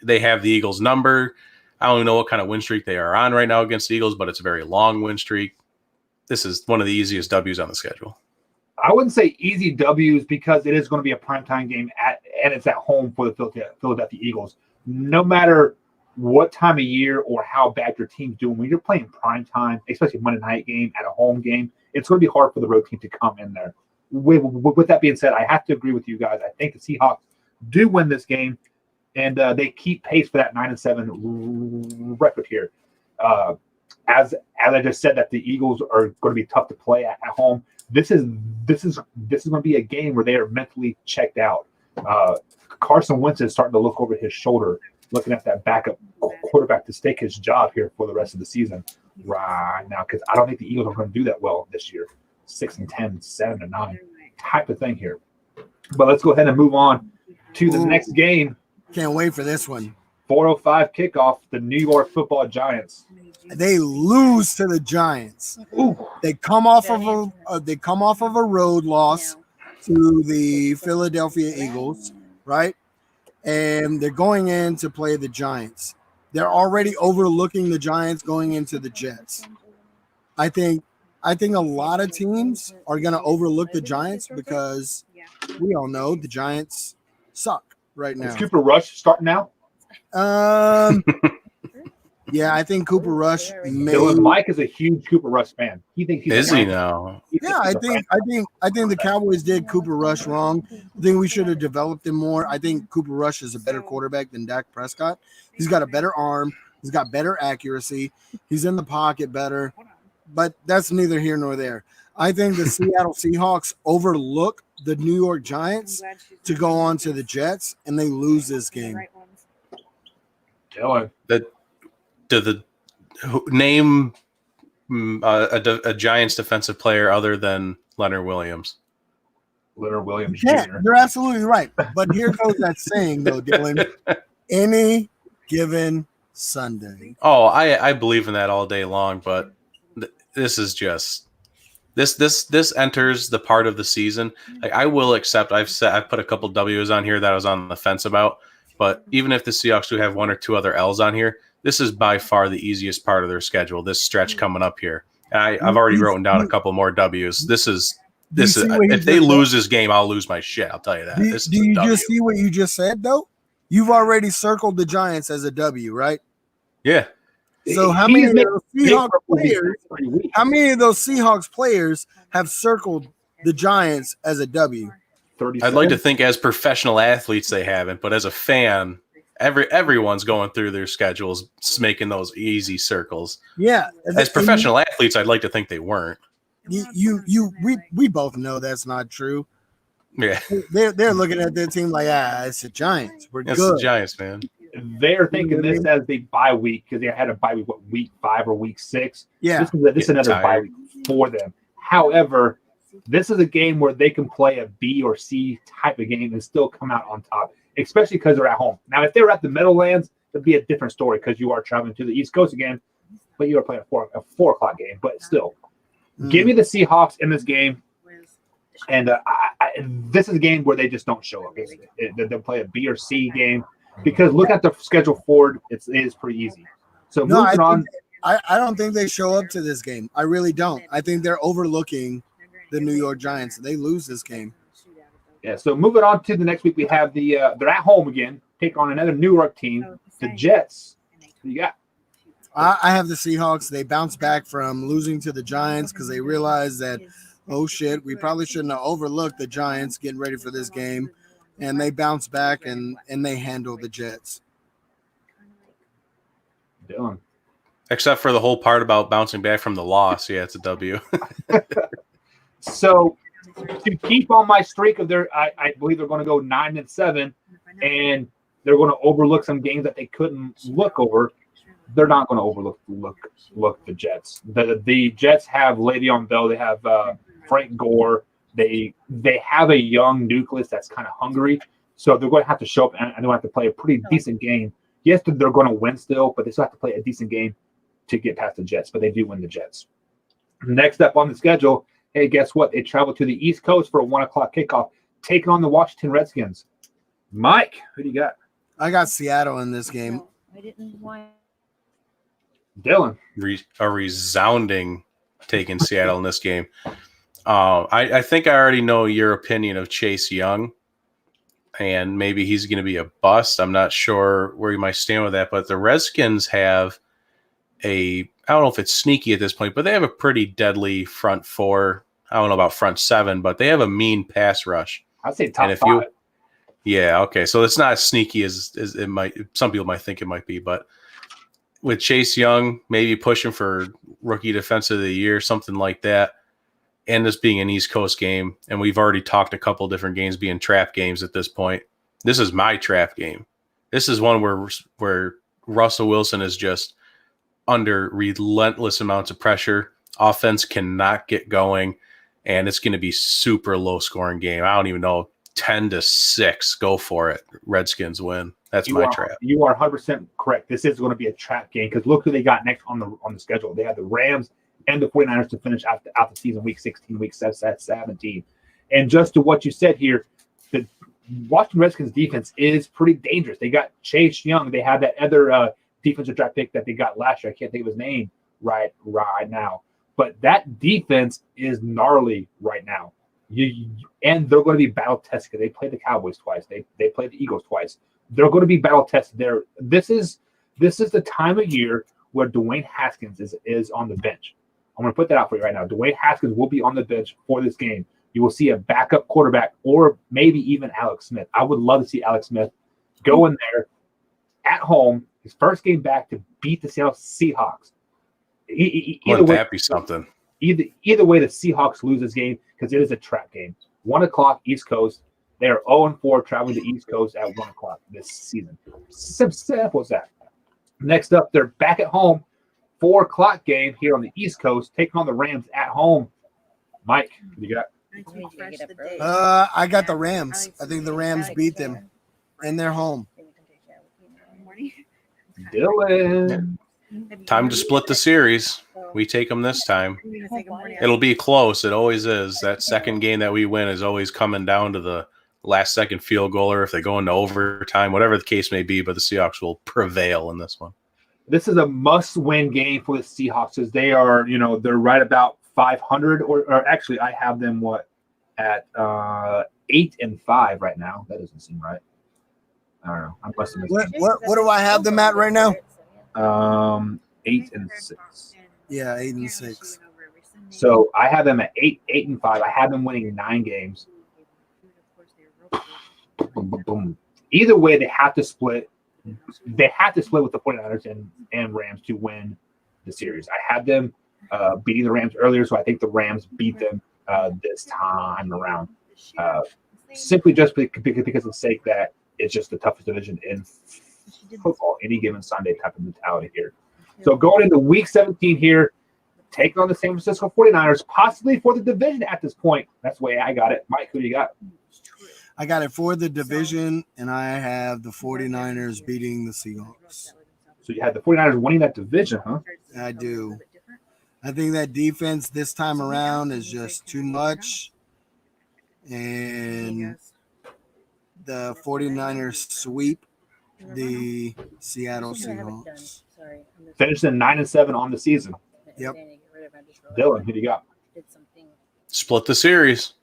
they have the Eagles number. I don't even know what kind of win streak they are on right now against the Eagles, but it's a very long win streak. This is one of the easiest W's on the schedule. I wouldn't say easy W's because it is going to be a primetime game and it's at home for the Philadelphia Eagles. No matter what time of year or how bad your team's doing, when you're playing primetime, especially Monday night game at a home game, it's going to be hard for the road team to come in there. With that being said, I have to agree with you guys. I think the Seahawks do win this game, and they keep pace for that 9-7 record here. as I just said, that the Eagles are going to be tough to play at home. This is going to be a game where they are mentally checked out. Carson Wentz is starting to look over his shoulder, looking at that backup quarterback to stake his job here for the rest of the season right now, because I don't think the Eagles are going to do that well this year. 6-10, 7-9 type of thing here. But let's go ahead and move on to the next game. Can't wait for this one. 4:05 kickoff. The New York Football Giants. They lose to the Giants. Ooh. They come off of a road loss to the Philadelphia Eagles, right? And they're going in to play the Giants. They're already overlooking the Giants going into the Jets. I think a lot of teams are going to overlook the Giants because we all know the Giants suck right now. Is Cooper Rush starting now? Yeah, I think Cooper Rush Mike is a huge Cooper Rush fan. He thinks he's Is he now? Yeah, I think the Cowboys did Cooper Rush wrong. I think we should have developed him more. I think Cooper Rush is a better quarterback than Dak Prescott. He's got a better arm. He's got better accuracy. He's in the pocket better. But that's neither here nor there. I think the Seattle Seahawks overlook the New York Giants to go on to the Jets, and they lose this game. Dylan. Name a Giants defensive player other than Leonard Williams. Leonard Williams Yeah, Jr. you're absolutely right. But here goes that saying, though, Dylan. Any given Sunday. Oh, I believe in that all day long, but this is just this enters the part of the season. Like, I will accept. I've put a couple W's on here that I was on the fence about, but even if the Seahawks do have one or two other L's on here, this is by far the easiest part of their schedule. This stretch coming up here, I've already written down a couple more W's. This is if they lose this game, I'll lose my shit. I'll tell you that. Do you just see what you just said, though? You've already circled the Giants as a W, right? Yeah. So how many of those Seahawks players have circled the Giants as a W? 37. I'd like to think as professional athletes they haven't, but as a fan, everyone's going through their schedules, making those easy circles. Yeah. As professional athletes, I'd like to think they weren't. We both know that's not true. Yeah. They're looking at their team like, it's the Giants. We're It's good. the Giants, man. They're thinking this as the bye week because they had a bye week, week 5 or week 6. Yeah. This is another bye week for them. However, this is a game where they can play a B or C type of game and still come out on top, especially because they're at home. Now, if they were at the Meadowlands, it'd be a different story because you are traveling to the East Coast again, but you are playing a 4 o'clock game. But still, give me the Seahawks in this game. And this is a game where they just don't show up. They'll play a B or C game because look at the schedule forward. It is pretty easy. So moving on. I don't think they show up to this game. I really don't. I think they're overlooking the New York Giants. They lose this game. Yeah, so moving on to the next week, we have they're at home again, take on another New York team, the Jets. Who you got? I have the Seahawks. They bounce back from losing to the Giants because they realize that, oh, shit, we probably shouldn't have overlooked the Giants getting ready for this game. And they bounce back and they handle the Jets. Dylan. Except for the whole part about bouncing back from the loss. Yeah, it's a W. So to keep on my streak of I believe they're going to go 9-7, and they're going to overlook some games that they couldn't look over. They're not going to overlook the Jets. The Jets have Le'Veon Bell. They have Frank Gore. They have a young nucleus that's kind of hungry, so they're going to have to show up and they're going to have to play a pretty decent game. Yes, they're going to win still, but they still have to play a decent game to get past the Jets. But they do win the Jets. Next up on the schedule, hey, guess what? They travel to the East Coast for a 1 o'clock kickoff, taking on the Washington Redskins. Mike, who do you got? I got Seattle in this game. I didn't want. Dylan. A resounding take in Seattle in this game. I think I already know your opinion of Chase Young, and maybe he's going to be a bust. I'm not sure where you might stand with that, but the Redskins have I don't know if it's sneaky at this point, but they have a pretty deadly front 4. I don't know about front 7, but they have a mean pass rush. I'd say top 5. Yeah, okay. So it's not as sneaky as it might. Some people might think it might be, but with Chase Young maybe pushing for rookie defensive of the year, something like that, and this being an East Coast game, and we've already talked a couple different games being trap games at this point. This is my trap game. This is one where Russell Wilson is just under relentless amounts of pressure. Offense cannot get going, and it's going to be super low scoring game. I don't even know, 10-6. Go for it. Redskins win. That's my trap. You are 100% correct. This is going to be a trap game because look who they got next on the schedule. They have the Rams and the 49ers to finish out the season, week 16, week 17. And just to what you said here, the Washington Redskins defense is pretty dangerous. They got Chase Young. They have that other defensive draft pick that they got last year. I can't think of his name right now. But that defense is gnarly right now. And they're going to be battle tested. They played the Cowboys twice. They played the Eagles twice. They're going to be battle tested there. This is the time of year where Dwayne Haskins is on the bench. I'm going to put that out for you right now. Dwayne Haskins will be on the bench for this game. You will see a backup quarterback or maybe even Alex Smith. I would love to see Alex Smith go in there at home, his first game back, to beat the Seattle Seahawks. Wouldn't that be something? Either way, the Seahawks lose this game because it is a trap game. 1 o'clock East Coast. They are 0-4 traveling to East Coast at 1 o'clock this season. Simple as that. Next up, they're back at home. 4 o'clock game here on the East Coast, taking on the Rams at home. Mike, what do you got? I got the Rams. I think the Rams beat them, and they're home. Dylan. Time to split the series. We take them this time. It'll be close. It always is. That second game that we win is always coming down to the last second field goal, or if they go into overtime, whatever the case may be, but the Seahawks will prevail in this one. This is a must-win game for the Seahawks because they are, they're right about 500, or actually, I have them at 8-5 right now. That doesn't seem right. I don't know. I must have missed what do I have them at right now? 8-6. Yeah, 8-6. So I have them at 8-5. I have them winning 9 games. Boom, boom, boom. Either way, they have to split. They have to split with the 49ers and Rams to win the series. I had them beating the Rams earlier, so I think the Rams beat them this time around. Simply just because of the sake that it's just the toughest division in football, any given Sunday type of mentality here. So going into week 17 here, taking on the San Francisco 49ers, possibly for the division at this point. That's the way I got it. Mike, who do you got? I got it for the division, and I have the 49ers beating the Seahawks. So you had the 49ers winning that division, huh? I do. I think that defense this time around is just too much. And the 49ers sweep the Seattle Seahawks. Finishing 9-7 on the season. Yep. Dylan, who do you got? Split the series.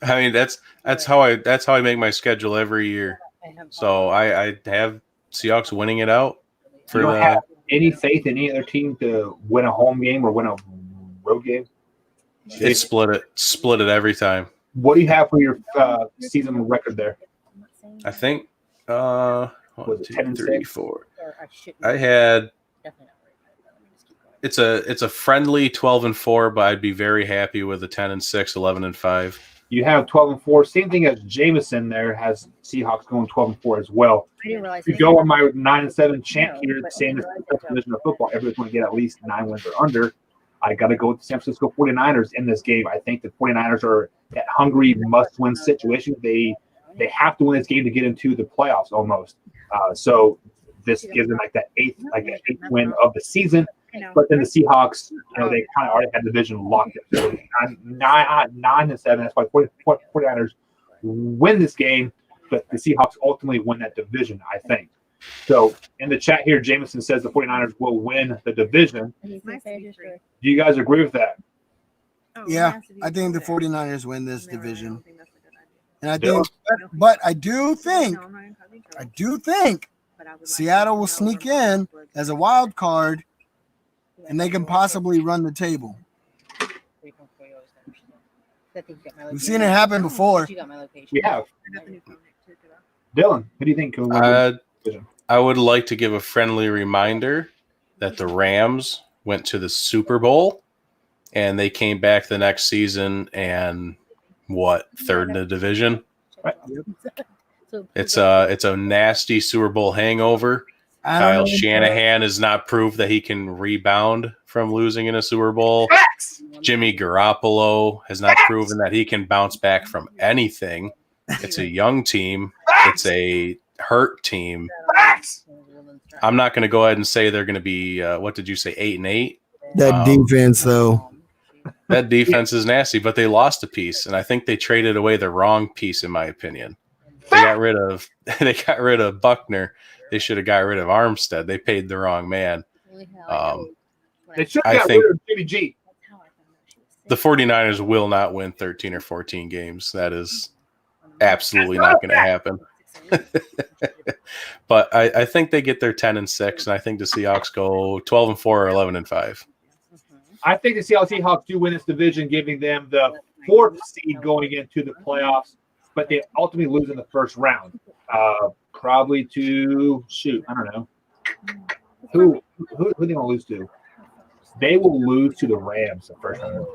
I mean, that's how I make my schedule every year. So I have Seahawks winning it out. You don't have any faith in any other team to win a home game or win a road game? They split it every time. What do you have for your season record there? I think 1, 2, 3, 4. I had it's a friendly 12-4, but I'd be very happy with a 10-6, 11-5. You have 12-4. Same thing as Jameson there has Seahawks going 12-4 as well. I didn't realize. If you go on my 9-7 chant here, saying this is the best division of football, everybody's going to get at least 9 wins or under. I got to go with the San Francisco 49ers in this game. I think the 49ers are that hungry, must-win situation. They have to win this game to get into the playoffs almost. So this gives them like that eighth win of the season. But then the Seahawks, they kind of already had the division locked in. So 9-7. That's why 49ers win this game, but the Seahawks ultimately win that division, I think. So in the chat here, Jameson says the 49ers will win the division. Do you guys agree with that? Yeah, I think the 49ers win this division. And I think, but I do think Seattle will sneak in as a wild card, and they can possibly run the table. We've seen it happen before. We have. Dylan, what do you think? I would like to give a friendly reminder that the Rams went to the Super Bowl and they came back the next season and third in the division. It's a nasty Super Bowl hangover. Kyle Shanahan has not proved that he can rebound from losing in a Super Bowl. Facts. Jimmy Garoppolo has not proven that he can bounce back from anything. It's a young team. It's a hurt team. Facts. I'm not going to go ahead and say they're going to be, what did you say, 8-8? That defense, though. That defense is nasty, but they lost a piece, and I think they traded away the wrong piece, in my opinion. They got rid of Buckner. They should have got rid of Armstead. They paid the wrong man. They should have got rid of Jimmy G. The 49ers will not win 13 or 14 games. That is absolutely not going to happen. But I think they get their 10-6, and I think the Seahawks go 12-4 or 11-5. I think the Seattle Seahawks do win this division, giving them the 4th seed going into the playoffs, but they ultimately lose in the first round. Probably to I don't know. Who are they going to lose to? They will lose to the Rams the first round.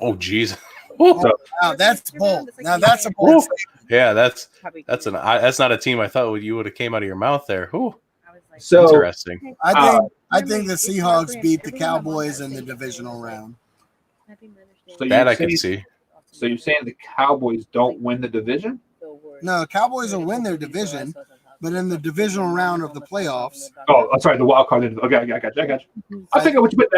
Oh, jeez. So, wow, that's bold. Now that's a bold statement. Yeah, that's not a team I thought you would have came out of your mouth there. Ooh. So Interesting. I think the Seahawks beat the Cowboys in the divisional round. So that I can see. So you're saying the Cowboys don't win the division? No, Cowboys will win their division, but in the divisional round of the playoffs. Oh, I'm sorry, the wild card. Okay, I got you. I think I what you put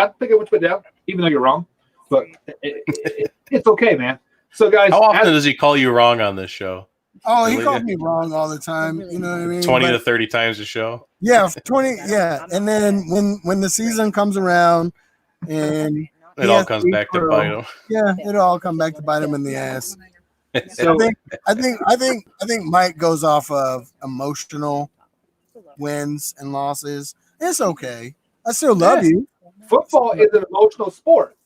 down. Even though you're wrong, but it's okay, man. So guys, how often does he call you wrong on this show? Oh, he calls me wrong all the time. You know what I mean? 20 to 30 times a show. Yeah, 20. Yeah, and then when the season comes around, and it all comes back to bite him. Yeah, it'll all come back to bite him in the ass. So I think Mike goes off of emotional wins and losses. It's okay. I still love you. Football is an emotional sport.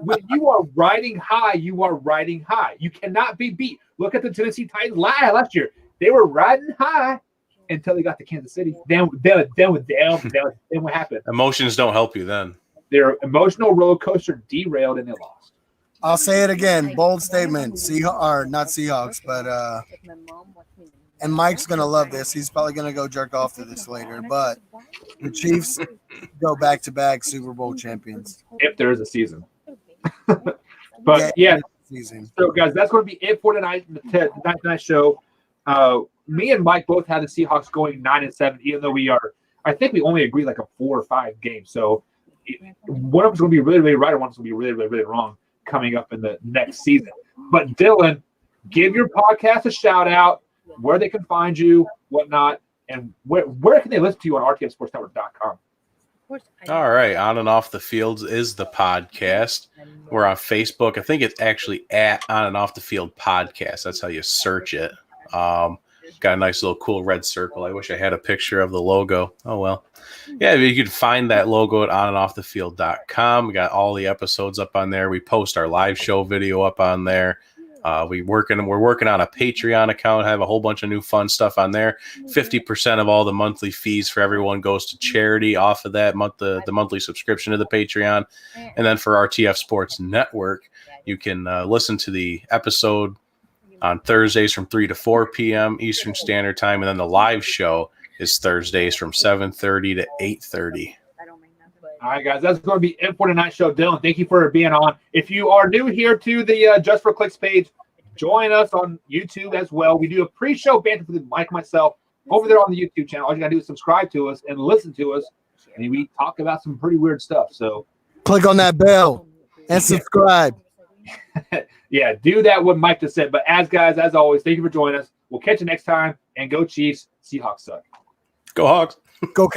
When you are riding high, you are riding high. You cannot be beat. Look at the Tennessee Titans last year. They were riding high until they got to Kansas City. Then what happened? Emotions don't help you then. Their emotional roller coaster derailed and they lost. I'll say it again. Bold statement. Not Seahawks, but and Mike's gonna love this. He's probably gonna go jerk off to this later. But the Chiefs go back-to-back Super Bowl champions. If there is a season. But yeah. Season. So guys, that's going to be it for tonight. Tonight's show. Me and Mike both had the Seahawks going 9-7, even though I think we only agreed like a 4 or 5 game. So one of them's going to be really, really right, and one's going to be really, really, really wrong coming up in the next season. But Dylan, give your podcast a shout out, where they can find you, whatnot, and where can they listen to you on rtfsportsnetwork.com? All right, On and Off the Field is the podcast. We're on Facebook. I think it's actually at On and Off the Field podcast. That's how you search it. Got a nice little cool red circle. I wish I had a picture of the logo. Oh well. Yeah, you can find that logo at onandoffthefield.com. We got all the episodes up on there. We post our live show video up on there. We're working on a Patreon account, have a whole bunch of new fun stuff on there. 50% of all the monthly fees for everyone goes to charity off of that the monthly subscription to the Patreon. And then for RTF Sports Network, you can listen to the episode on Thursdays from 3 to 4 p.m. Eastern Standard Time. And then the live show is Thursdays from 7:30 to 8:30. All right, guys, that's going to be it for tonight's show. Dylan, thank you for being on. If you are new here to the Just for Clicks page, join us on YouTube as well. We do a pre-show banter with Mike and myself over there on the YouTube channel. All you got to do is subscribe to us and listen to us, and we talk about some pretty weird stuff. So click on that bell and subscribe. Yeah, do that what Mike just said. But as always, thank you for joining us. We'll catch you next time, and go Chiefs. Seahawks suck. Go Hawks. Go